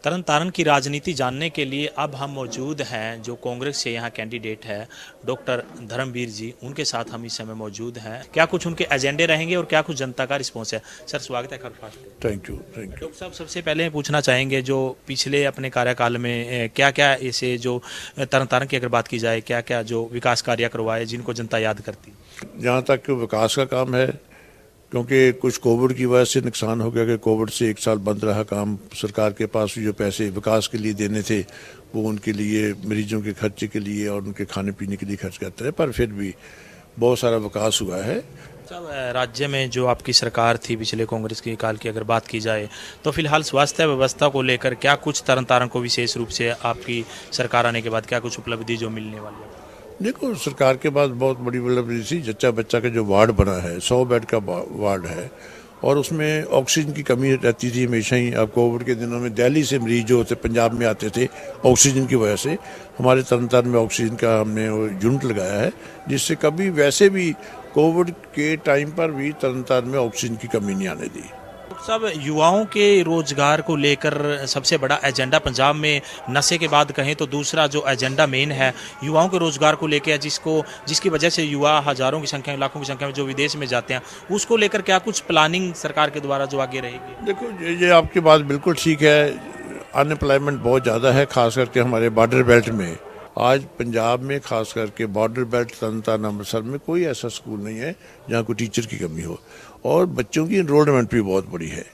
तरन तारण की राजनीति जानने के लिए अब हम मौजूद हैं जो कांग्रेस से यहाँ कैंडिडेट है डॉक्टर धर्मवीर जी, उनके साथ हम इस समय मौजूद हैं। क्या कुछ उनके एजेंडे रहेंगे और क्या कुछ जनता का रिस्पॉन्स है। सर स्वागत है खरफास्ट। Thank you. डॉक्टर साहब सबसे पहले पूछना चाहेंगे जो पिछले अपने कार्यकाल में क्या क्या ऐसे जो तरन तारण की अगर बात की जाए, क्या क्या जो विकास कार्य करवाए जिनको जनता याद करती। जहाँ तक विकास का काम है, क्योंकि कुछ कोविड की वजह से नुकसान हो गया कि कोविड से 1 साल बंद रहा काम। सरकार के पास जो पैसे विकास के लिए देने थे वो उनके लिए मरीजों के खर्चे के लिए और उनके खाने पीने के लिए खर्च करते रहे, पर फिर भी बहुत सारा विकास हुआ है। साहब, राज्य में जो आपकी सरकार थी पिछले कांग्रेस के काल की अगर बात की जाए तो फिलहाल स्वास्थ्य व्यवस्था को लेकर क्या कुछ तरन तारण को विशेष रूप से आपकी सरकार आने के बाद क्या कुछ उपलब्धि जो मिलने वाली है? देखो, सरकार के बाद बहुत बड़ी उपलब्धि थी। जच्चा बच्चा का जो वार्ड बना है, 100 बेड का वार्ड है, और उसमें ऑक्सीजन की कमी रहती थी हमेशा ही। अब कोविड के दिनों में दिल्ली से मरीज जो होते पंजाब में आते थे ऑक्सीजन की वजह से, हमारे तरनतारन में ऑक्सीजन का हमने यूनिट लगाया है, जिससे कभी वैसे भी कोविड के टाइम पर भी तरनतारन में ऑक्सीजन की कमी नहीं आने दी। सब युवाओं के रोजगार को लेकर सबसे बड़ा एजेंडा पंजाब में नशे के बाद कहें तो दूसरा जो एजेंडा मेन है युवाओं के रोजगार को लेकर, जिसकी वजह से युवा हजारों की संख्या में, लाखों की संख्या में जो विदेश में जाते हैं, उसको लेकर क्या कुछ प्लानिंग सरकार के द्वारा जो आगे रहेगी? देखो, ये आपकी बात बिल्कुल ठीक है। अनएम्प्लॉयमेंट बहुत ज़्यादा है, खास करके हमारे बॉर्डर बेल्ट में। आज पंजाब में खास करके बॉर्डर बेल्ट तरनतारन अमृतसर में कोई ऐसा स्कूल नहीं है जहाँ कोई टीचर की कमी हो, और बच्चों की इनरोलमेंट भी बहुत बड़ी है।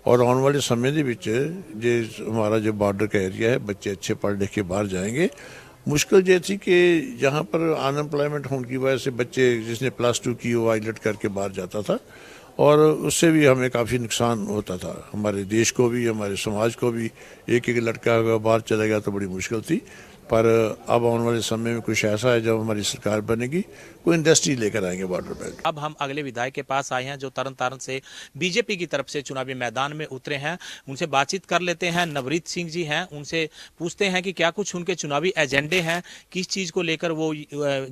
और आने वाले समय ਦੇ ਵਿੱਚ जो हमारा जो बॉर्डर का एरिया है, बच्चे अच्छे पढ़ लिख के बाहर जाएंगे। मुश्किल ये थी कि जहाँ पर अनएम्प्लॉयमेंट होने की वजह से बच्चे, जिसने +2 की वो आईलेट करके बाहर जाता था, और उससे भी हमें काफ़ी नुकसान होता था, हमारे देश को भी, हमारे समाज को भी। एक लड़का अगर बाहर चला गया तो बड़ी मुश्किल थी। पर अब आने वाले समय में कुछ ऐसा है, जब हमारी सरकार बनेगी कोई इंडस्ट्री लेकर आएंगे बॉर्डर बेल्ट। अब हम अगले विधायक के पास आए हैं जो तरन तारण से बीजेपी की तरफ से चुनावी मैदान में उतरे हैं। उनसे बातचीत कर लेते हैं। नवरीत सिंह जी हैं, उनसे पूछते हैं कि क्या कुछ उनके चुनावी एजेंडे हैं, किस चीज़ को लेकर वो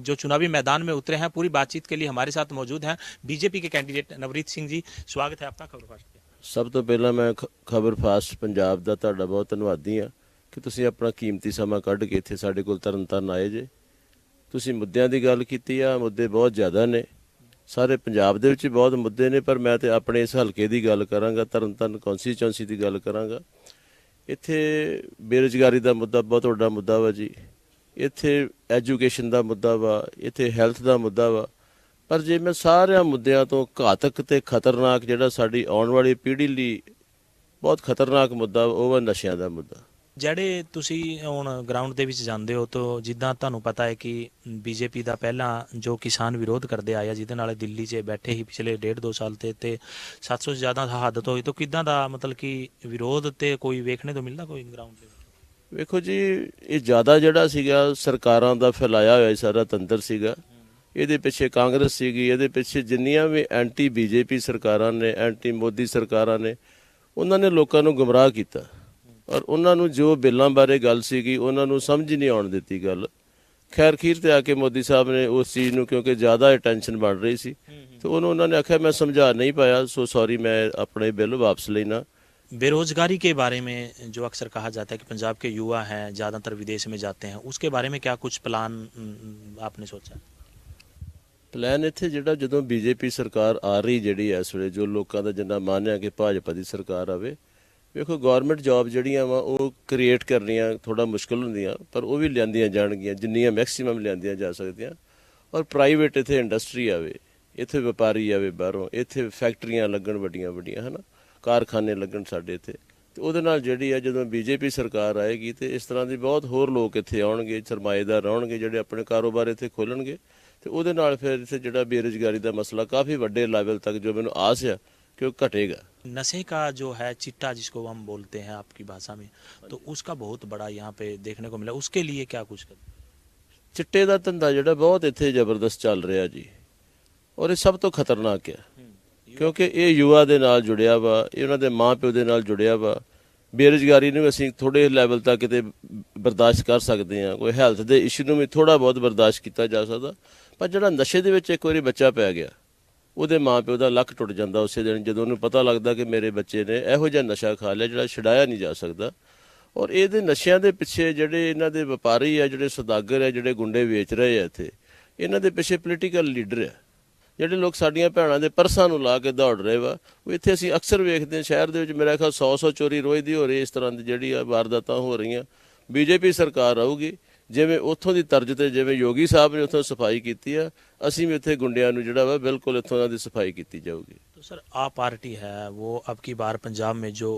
जो चुनावी मैदान में उतरे हैं। पूरी बातचीत के लिए हमारे साथ मौजूद हैं बीजेपी के कैंडिडेट नवरीत सिंह जी। स्वागत है आपका खबरफास्ट। ਸਭ ਤੋਂ ਪਹਿਲਾਂ ਮੈਂ ਖਬਰਫਾਸਟ ਪੰਜਾਬ ਦਾ ਤੁਹਾਡਾ ਬਹੁਤ ਧੰਨਵਾਦੀ ਹਾਂ ਕਿ ਤੁਸੀਂ ਆਪਣਾ ਕੀਮਤੀ ਸਮਾਂ ਕੱਢ ਕੇ ਇੱਥੇ ਸਾਡੇ ਕੋਲ ਤਰਨਤਾਰਨ ਆਏ ਜੇ। ਤੁਸੀਂ ਮੁੱਦਿਆਂ ਦੀ ਗੱਲ ਕੀਤੀ ਆ, ਮੁੱਦੇ ਬਹੁਤ ਜ਼ਿਆਦਾ ਨੇ, ਸਾਰੇ ਪੰਜਾਬ ਦੇ ਵਿੱਚ ਬਹੁਤ ਮੁੱਦੇ ਨੇ, ਪਰ ਮੈਂ ਤੇ ਆਪਣੇ ਇਸ ਹਲਕੇ ਦੀ ਗੱਲ ਕਰਾਂਗਾ, ਤਰਨਤਾਰਨ ਕੌਂਸਟੀਚੁਐਂਸੀ ਦੀ ਗੱਲ ਕਰਾਂਗਾ। ਇੱਥੇ ਬੇਰੁਜ਼ਗਾਰੀ ਦਾ ਮੁੱਦਾ ਬਹੁਤ ਵੱਡਾ ਮੁੱਦਾ ਵਾ ਜੀ, ਇੱਥੇ ਐਜੂਕੇਸ਼ਨ ਦਾ ਮੁੱਦਾ ਵਾ, ਇੱਥੇ ਹੈਲਥ ਦਾ ਮੁੱਦਾ ਵਾ। ਪਰ ਜੇ ਮੈਂ ਸਾਰਿਆਂ ਮੁੱਦਿਆਂ ਤੋਂ ਘਾਤਕ ਤੇ ਖਤਰਨਾਕ ਜਿਹੜਾ ਸਾਡੀ ਆਉਣ ਵਾਲੀ ਪੀੜ੍ਹੀ ਲਈ ਬਹੁਤ ਖਤਰਨਾਕ ਮੁੱਦਾ ਉਹ ਵਾ ਨਸ਼ਿਆਂ ਦਾ ਮੁੱਦਾ। ਜਿਹੜੇ ਤੁਸੀਂ ਹੁਣ ਗਰਾਊਂਡ ਦੇ ਵਿੱਚ ਜਾਂਦੇ ਹੋ ਤਾਂ ਜਿੱਦਾਂ ਤੁਹਾਨੂੰ ਪਤਾ ਹੈ ਕਿ ਬੀਜੇਪੀ ਦਾ ਪਹਿਲਾਂ ਜੋ ਕਿਸਾਨ ਵਿਰੋਧ ਕਰਦੇ ਆਇਆ, ਜਿਹਦੇ ਨਾਲ ਦਿੱਲੀ 'ਚ ਬੈਠੇ ਹੀ ਪਿਛਲੇ 1.5-2 ਸਾਲ ਤੇ 700 ਤੋਂ ਜ਼ਿਆਦਾ ਸ਼ਹਾਦਤ ਹੋਈ, ਤਾਂ ਕਿੱਦਾਂ ਦਾ ਮਤਲਬ ਕਿ ਵਿਰੋਧ ਤੇ ਕੋਈ ਵੇਖਣੇ ਤੋਂ ਮਿਲਦਾ ਕੋਈ ਗਰਾਊਂਡ ਤੇ? ਵੇਖੋ ਜੀ, ਇਹ ਜ਼ਿਆਦਾ ਜਿਹੜਾ ਸੀਗਾ ਸਰਕਾਰਾਂ ਦਾ ਫੈਲਾਇਆ ਹੋਇਆ ਸਾਰਾ ਤੰਤਰ ਸੀਗਾ। ਇਹਦੇ ਪਿੱਛੇ ਕਾਂਗਰਸ ਸੀਗੀ, ਇਹਦੇ ਪਿੱਛੇ ਜਿੰਨੀਆਂ ਵੀ ਐਂਟੀ ਬੀਜੇਪੀ ਸਰਕਾਰਾਂ ਨੇ, ਐਂਟੀ ਮੋਦੀ ਸਰਕਾਰਾਂ ਨੇ, ਉਹਨਾਂ ਨੇ ਲੋਕਾਂ ਨੂੰ ਗੁੰਮਰਾਹ ਕੀਤਾ, ਔਰ ਉਹਨਾਂ ਨੂੰ ਜੋ ਬਿੱਲਾਂ ਬਾਰੇ ਗੱਲ ਸੀਗੀ ਉਹਨਾਂ ਨੂੰ ਸਮਝ ਨਹੀਂ ਆਉਣ ਦਿੱਤੀ ਗੱਲ। ਖੈਰ ਖੀਰ ਤੇ ਆ ਕੇ ਮੋਦੀ ਸਾਹਿਬ ਨੇ ਉਸ ਚੀਜ਼ ਨੂੰ, ਕਿਉਂਕਿ ਜ਼ਿਆਦਾ ਟੈਨਸ਼ਨ ਬਣ ਰਹੀ ਸੀ, ਤੇ ਉਹਨਾਂ ਨੇ ਆਖਿਆ ਮੈਂ ਸਮਝਾ नहीं पाया, सो सॉरी, मैं अपने बिल वापस लेना। बेरोजगारी के बारे में जो अक्सर कहा जाता है कि पंजाब के युवा हैं ज़्यादातर विदेश में जाते हैं, उसके बारे में क्या कुछ प्लान आपने सोचा? ਪਲਾਨ ਇੱਥੇ ਜਿਹੜਾ ਜਦੋਂ ਬੀਜੇਪੀ ਸਰਕਾਰ ਆ ਰਹੀ ਜਿਹੜੀ ਇਸ ਵੇਲੇ, ਜੋ ਲੋਕਾਂ ਦਾ ਜਿੰਨਾ ਮਾਨਿਆ ਕਿ ਭਾਜਪਾ ਦੀ ਸਰਕਾਰ ਆਵੇ, ਵੇਖੋ ਗਵਰਨਮੈਂਟ ਜੌਬ ਜਿਹੜੀਆਂ ਵਾ ਉਹ ਕ੍ਰੀਏਟ ਕਰਨੀਆਂ ਥੋੜਾ ਮੁਸ਼ਕਲ ਹੁੰਦੀਆਂ, ਪਰ ਉਹ ਵੀ ਲਿਆਂਦੀਆਂ ਜਾਣਗੀਆਂ ਜਿੰਨੀਆਂ ਮੈਕਸਿਮਮ ਲਿਆਂਦੀਆਂ ਜਾ ਸਕਦੀਆਂ। ਔਰ ਪ੍ਰਾਈਵੇਟ ਇੱਥੇ ਇੰਡਸਟਰੀ ਆਵੇ, ਇੱਥੇ ਵਪਾਰੀ ਆਵੇ ਬਾਹਰੋਂ, ਇੱਥੇ ਫੈਕਟਰੀਆਂ ਲੱਗਣ ਵੱਡੀਆਂ ਵੱਡੀਆਂ, ਹੈ ਨਾ, ਕਾਰਖਾਨੇ ਲੱਗਣ ਸਾਡੇ ਇੱਥੇ। ਤੇ ਉਹਦੇ ਨਾਲ ਜਿਹੜੀ ਆ ਜਦੋਂ ਬੀਜੇਪੀ ਸਰਕਾਰ ਆਏਗੀ ਤੇ ਇਸ ਤਰ੍ਹਾਂ ਦੀ ਬਹੁਤ ਹੋਰ ਲੋਕ ਇੱਥੇ ਆਉਣਗੇ, ਸਰਮਾਏਦਾਰ ਆਉਣਗੇ ਜਿਹੜੇ ਆਪਣੇ ਕਾਰੋਬਾਰ ਇੱਥੇ ਖੋਲਣਗੇ, ਤੇ ਉਹਦੇ ਨਾਲ ਫਿਰ ਇੱਥੇ ਜਿਹੜਾ ਬੇਰੁਜ਼ਗਾਰੀ ਦਾ ਮਸਲਾ ਕਾਫੀ ਵੱਡੇ ਲੈਵਲ तक जो मैंने आस है कि वो घटेगा। नशे का जो है चिट्टा जिसको हम बोलते हैं आपकी भाषा में, तो उसका बहुत बड़ा यहाँ पे देखने को मिला, उसके लिए क्या कुछ कर? चिट्टे ਦਾ ਧੰਦਾ ਜਿਹੜਾ ਬਹੁਤ ਇੱਥੇ ਜ਼ਬਰਦਸਤ ਚੱਲ ਰਿਹਾ ਜੀ, ਔਰ ਇਹ ਸਭ ਤੋਂ ਖਤਰਨਾਕ ਹੈ ਕਿਉਂਕਿ ਇਹ ਯੁਵਾ ਦੇ ਨਾਲ ਜੁੜਿਆ ਵਾ, ਇਹ ਉਹਨਾਂ ਦੇ ਮਾਂ ਪਿਓ ਦੇ ਨਾਲ ਜੁੜਿਆ ਵਾ। ਬੇਰੁਜ਼ਗਾਰੀ ਨੂੰ ਅਸੀਂ ਥੋੜੇ ਲੈਵਲ ਤੱਕ ਕਿਤੇ ਬਰਦਾਸ਼ਤ ਕਰ ਸਕਦੇ ਹਾਂ, ਕੋਈ ਹੈਲਥ ਦੇ ਇਸ਼ੂ ਨੂੰ ਵੀ ਥੋੜਾ ਬਹੁਤ ਬਰਦਾਸ਼ਤ ਕੀਤਾ ਜਾ ਸਕਦਾ, ਪਰ ਜਿਹੜਾ ਨਸ਼ੇ ਦੇ ਵਿੱਚ ਇੱਕ ਵਾਰੀ ਬੱਚਾ ਪੈ ਗਿਆ, ਉਹਦੇ ਮਾਂ ਪਿਓ ਦਾ ਲੱਕ ਟੁੱਟ ਜਾਂਦਾ ਉਸੇ ਦਿਨ ਜਦੋਂ ਉਹਨੂੰ ਪਤਾ ਲੱਗਦਾ ਕਿ ਮੇਰੇ ਬੱਚੇ ਨੇ ਇਹੋ ਜਿਹਾ ਨਸ਼ਾ ਖਾ ਲਿਆ ਜਿਹੜਾ ਛਡਾਇਆ ਨਹੀਂ ਜਾ ਸਕਦਾ। ਔਰ ਇਹਦੇ ਨਸ਼ਿਆਂ ਦੇ ਪਿੱਛੇ ਜਿਹੜੇ ਇਹਨਾਂ ਦੇ ਵਪਾਰੀ ਆ, ਜਿਹੜੇ ਸੌਦਾਗਰ ਆ, ਜਿਹੜੇ ਗੁੰਡੇ ਵੇਚ ਰਹੇ ਆ ਇੱਥੇ, ਇਹਨਾਂ ਦੇ ਪਿੱਛੇ ਪੋਲੀਟੀਕਲ ਲੀਡਰ ਆ, ਜਿਹੜੇ ਲੋਕ ਸਾਡੀਆਂ ਭੈਣਾਂ ਦੇ ਪਰਸਾਂ ਨੂੰ ਲਾ ਕੇ ਦੌੜ ਰਹੇ ਵਾ। ਉਹ ਇੱਥੇ ਅਸੀਂ ਅਕਸਰ ਵੇਖਦੇ ਹਾਂ ਸ਼ਹਿਰ ਦੇ ਵਿੱਚ, ਮੇਰਾ ਖਿਆਲ 100 ਚੋਰੀ ਰੋਜ਼ ਦੀ ਹੋ ਰਹੀ, ਇਸ ਤਰ੍ਹਾਂ ਦੀ ਜਿਹੜੀ ਆ ਵਾਰਦਾਤਾਂ ਹੋ ਰਹੀਆਂ। ਬੀਜੇਪੀ ਸਰਕਾਰ ਆਊਗੀ, ਜਿਵੇਂ ਉੱਥੋਂ ਦੀ ਤਰਜ਼ ਤੇ ਜਿਵੇਂ ਯੋਗੀ ਸਾਹਿਬ ਨੇ ਉੱਥੋਂ ਸਫਾਈ ਕੀਤੀ ਆ, ਅਸੀਂ ਵੀ ਇੱਥੇ ਗੁੰਡਿਆਂ ਨੂੰ ਜਿਹੜਾ ਵਾ ਬਿਲਕੁਲ ਇੱਥੋਂ ਦੀ ਸਫਾਈ ਕੀਤੀ ਜਾਊਗੀ। सर आप पार्टी है वो अब की बार पंजाब में जो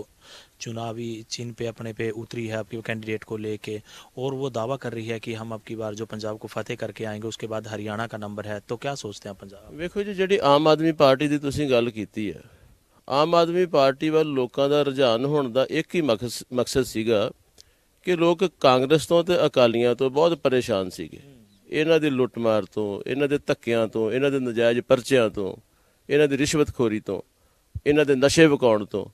चुनावी चिन्ह पे अपने पे उतरी है आपके कैंडिडेट को लेके, और वो दावा कर रही है कि हम अब की बार जो पंजाब को फतेह करके आएंगे, उसके बाद हरियाणा का नंबर है, तो क्या सोचते हैं पंजाब? ਵੇਖੋ ਜੀ, ਜਿਹੜੀ ਆਮ ਆਦਮੀ ਪਾਰਟੀ ਦੀ ਤੁਸੀਂ ਗੱਲ ਕੀਤੀ ਹੈ, ਆਮ ਆਦਮੀ ਪਾਰਟੀ ਵੱਲ ਲੋਕਾਂ ਦਾ ਰੁਝਾਨ ਹੋਣ ਦਾ ਇੱਕ ਹੀ ਮਕਸਦ ਸੀਗਾ ਕਿ ਲੋਕ ਕਾਂਗਰਸ ਤੋਂ ਤੇ ਅਕਾਲੀਆਂ ਤੋਂ ਬਹੁਤ ਪਰੇਸ਼ਾਨ ਸੀਗੇ। ਇਹਨਾਂ ਦੀ ਲੁੱਟਮਾਰ ਤੋਂ, ਇਹਨਾਂ ਦੇ ਧੱਕਿਆਂ ਤੋਂ, ਇਹਨਾਂ ਦੇ ਨਜਾਇਜ਼ ਪਰਚਿਆਂ ਤੋਂ, ਇਹਨਾਂ ਦੀ ਰਿਸ਼ਵਤਖੋਰੀ ਤੋਂ, ਇਹਨਾਂ ਦੇ ਨਸ਼ੇ ਵਿਕਾਉਣ ਤੋਂ।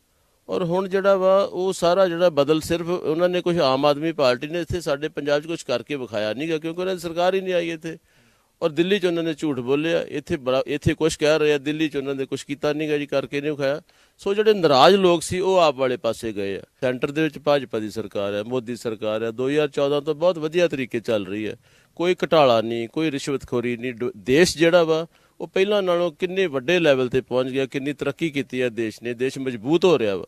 ਔਰ ਹੁਣ ਜਿਹੜਾ ਵਾ ਉਹ ਸਾਰਾ ਜਿਹੜਾ ਬਦਲ ਸਿਰਫ ਉਹਨਾਂ ਨੇ ਕੁਝ ਆਮ ਆਦਮੀ ਪਾਰਟੀ ਨੇ ਇੱਥੇ ਸਾਡੇ ਪੰਜਾਬ 'ਚ ਕੁਝ ਕਰਕੇ ਵਿਖਾਇਆ ਨਹੀਂਗਾ, ਕਿਉਂਕਿ ਉਹਨਾਂ ਦੀ ਸਰਕਾਰ ਹੀ ਨਹੀਂ ਆਈ ਇੱਥੇ। ਔਰ ਦਿੱਲੀ 'ਚ ਉਹਨਾਂ ਨੇ ਝੂਠ ਬੋਲਿਆ, ਇੱਥੇ ਕੁਝ ਕਹਿ ਰਹੇ ਆ, ਦਿੱਲੀ 'ਚ ਉਹਨਾਂ ਨੇ ਕੁਝ ਕੀਤਾ ਨਹੀਂਗਾ ਜੀ, ਕਰਕੇ ਨਹੀਂ ਵਿਖਾਇਆ। ਸੋ ਜਿਹੜੇ ਨਾਰਾਜ਼ ਲੋਕ ਸੀ ਉਹ ਆਪ ਵਾਲੇ ਪਾਸੇ ਗਏ ਆ। ਸੈਂਟਰ ਦੇ ਵਿੱਚ ਭਾਜਪਾ ਦੀ ਸਰਕਾਰ ਹੈ, ਮੋਦੀ ਸਰਕਾਰ ਹੈ, 2014 ਤੋਂ ਬਹੁਤ ਵਧੀਆ ਤਰੀਕੇ ਚੱਲ ਰਹੀ ਹੈ, ਕੋਈ ਘਟਾਲਾ ਨਹੀਂ, ਕੋਈ ਰਿਸ਼ਵਤਖੋਰੀ ਨਹੀਂ। ਦੇਸ਼ ਜਿਹੜਾ ਵਾ ਉਹ ਪਹਿਲਾਂ ਨਾਲੋਂ ਕਿੰਨੇ ਵੱਡੇ ਲੈਵਲ ਤੇ ਪਹੁੰਚ ਗਿਆ, ਕਿੰਨੀ ਤਰੱਕੀ ਕੀਤੀ ਹੈ ਦੇਸ਼ ਨੇ, ਦੇਸ਼ ਮਜ਼ਬੂਤ ਹੋ ਰਿਹਾ ਵਾ।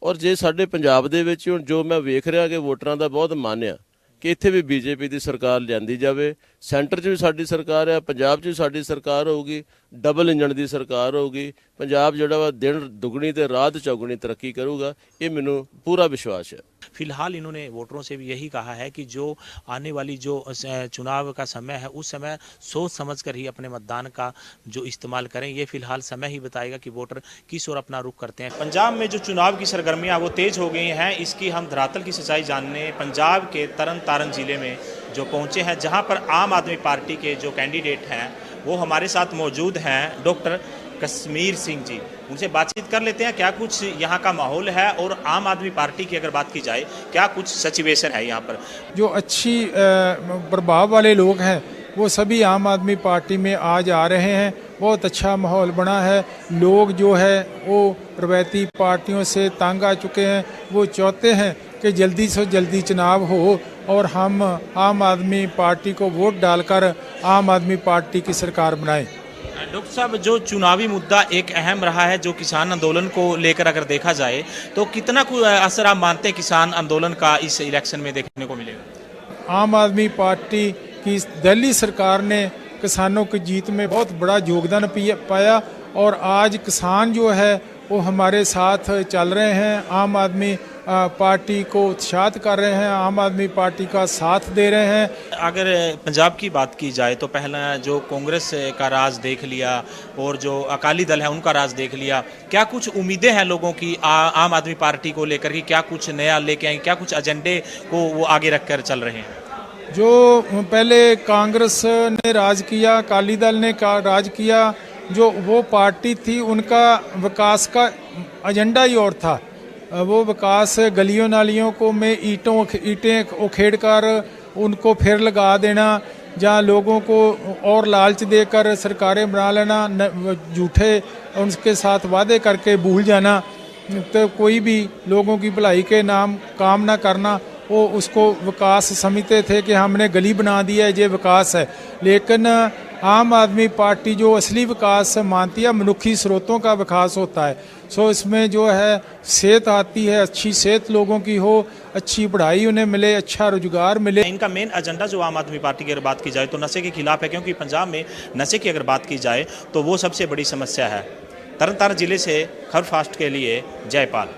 ਔਰ ਜੇ ਸਾਡੇ ਪੰਜਾਬ ਦੇ ਵਿੱਚ ਹੁਣ ਜੋ ਮੈਂ ਵੇਖ ਰਿਹਾ ਕਿ ਵੋਟਰਾਂ ਦਾ ਬਹੁਤ ਮਨ ਆ ਕਿ ਇੱਥੇ ਵੀ ਬੀਜੇਪੀ ਦੀ ਸਰਕਾਰ ਲਿਆਂਦੀ ਜਾਵੇ, ਸੈਂਟਰ 'ਚ ਵੀ ਸਾਡੀ ਸਰਕਾਰ ਆ, ਪੰਜਾਬ 'ਚ ਵੀ ਸਾਡੀ ਸਰਕਾਰ ਹੋਊਗੀ, ਡਬਲ ਇੰਜਣ ਦੀ ਸਰਕਾਰ ਹੋਊਗੀ। ਪੰਜਾਬ ਜਿਹੜਾ ਵਾ ਦਿਨ ਦੁਗਣੀ ਤੇ ਰਾਤ ਚੌਗੁਣੀ ਤਰੱਕੀ ਕਰੂਗਾ, ਇਹ ਮੈਨੂੰ पूरा विश्वास है। फिलहाल इन्होंने वोटरों से भी यही कहा है कि जो आने वाली जो चुनाव का समय है उस समय सोच समझकर ही अपने मतदान का जो इस्तेमाल करें। ये फिलहाल समय ही बताएगा कि वोटर किस ओर अपना रुख करते हैं। पंजाब में जो चुनाव की सरगर्मियां वो तेज हो गई हैं, इसकी हम धरातल की सच्चाई जानने पंजाब के तरन तारण जिले में जो पहुंचे हैं, जहां पर आम आदमी पार्टी के जो कैंडिडेट हैं वो हमारे साथ मौजूद हैं, डॉक्टर कश्मीर सिंह जी। उनसे बातचीत कर लेते हैं क्या कुछ यहाँ का माहौल है, और आम आदमी पार्टी की अगर बात की जाए क्या कुछ सिचुएशन है यहाँ पर। जो अच्छी प्रभाव वाले लोग हैं वो सभी आम आदमी पार्टी में आज आ रहे हैं। बहुत अच्छा माहौल बना है। लोग जो है वो रवायती पार्टियों से तंग आ चुके हैं। वो चाहते हैं कि जल्दी से जल्दी चुनाव हो और हम आम आदमी पार्टी को वोट डालकर आम आदमी पार्टी की सरकार बनाएं। डॉक्टर साहब, जो चुनावी मुद्दा एक अहम रहा है, जो किसान आंदोलन को लेकर अगर देखा जाए तो कितना असर आप मानते हैं किसान आंदोलन का इस इलेक्शन में देखने को मिलेगा? आम आदमी पार्टी की दिल्ली सरकार ने किसानों की जीत में बहुत बड़ा योगदान पाया और आज किसान जो है वो हमारे साथ चल रहे हैं, आम आदमी पार्टी को उत्साहित कर रहे हैं, आम आदमी पार्टी का साथ दे रहे हैं। अगर पंजाब की बात की जाए तो पहला जो कांग्रेस का राज देख लिया और जो अकाली दल है उनका राज देख लिया, क्या कुछ उम्मीदें हैं लोगों की आम आदमी पार्टी को लेकर कि क्या कुछ नया लेके आएंगे, क्या कुछ एजेंडे को वो आगे रखकर चल रहे हैं? जो पहले कांग्रेस ने राज किया, अकाली दल ने राज किया, जो वो पार्टी थी उनका विकास का एजेंडा ही और था। वो विकास गलियों नालियों को में ईंटें उखेड़ कर उनको फिर लगा देना, जहाँ लोगों को और लालच देकर सरकारें बना लेना, झूठे उनके साथ वादे करके भूल जाना, तो कोई भी लोगों की भलाई के नाम काम ना करना, वो उसको विकास समझते थे कि हमने गली बना दिया है, ये विकास है। लेकिन आम आदमी पार्टी जो असली विकास मानती है, मनुखी स्रोतों का विकास होता है। सो इसमें जो है सेहत आती है, अच्छी सेहत लोगों की हो, अच्छी पढ़ाई उन्हें मिले, अच्छा रोजगार मिले। इनका मेन एजेंडा जो आम आदमी पार्टी की अगर बात की जाए तो नशे के खिलाफ है, क्योंकि पंजाब में नशे की अगर बात की जाए तो वो सबसे बड़ी समस्या है। तरन तारण जिले से खबर फास्ट के लिए जयपाल।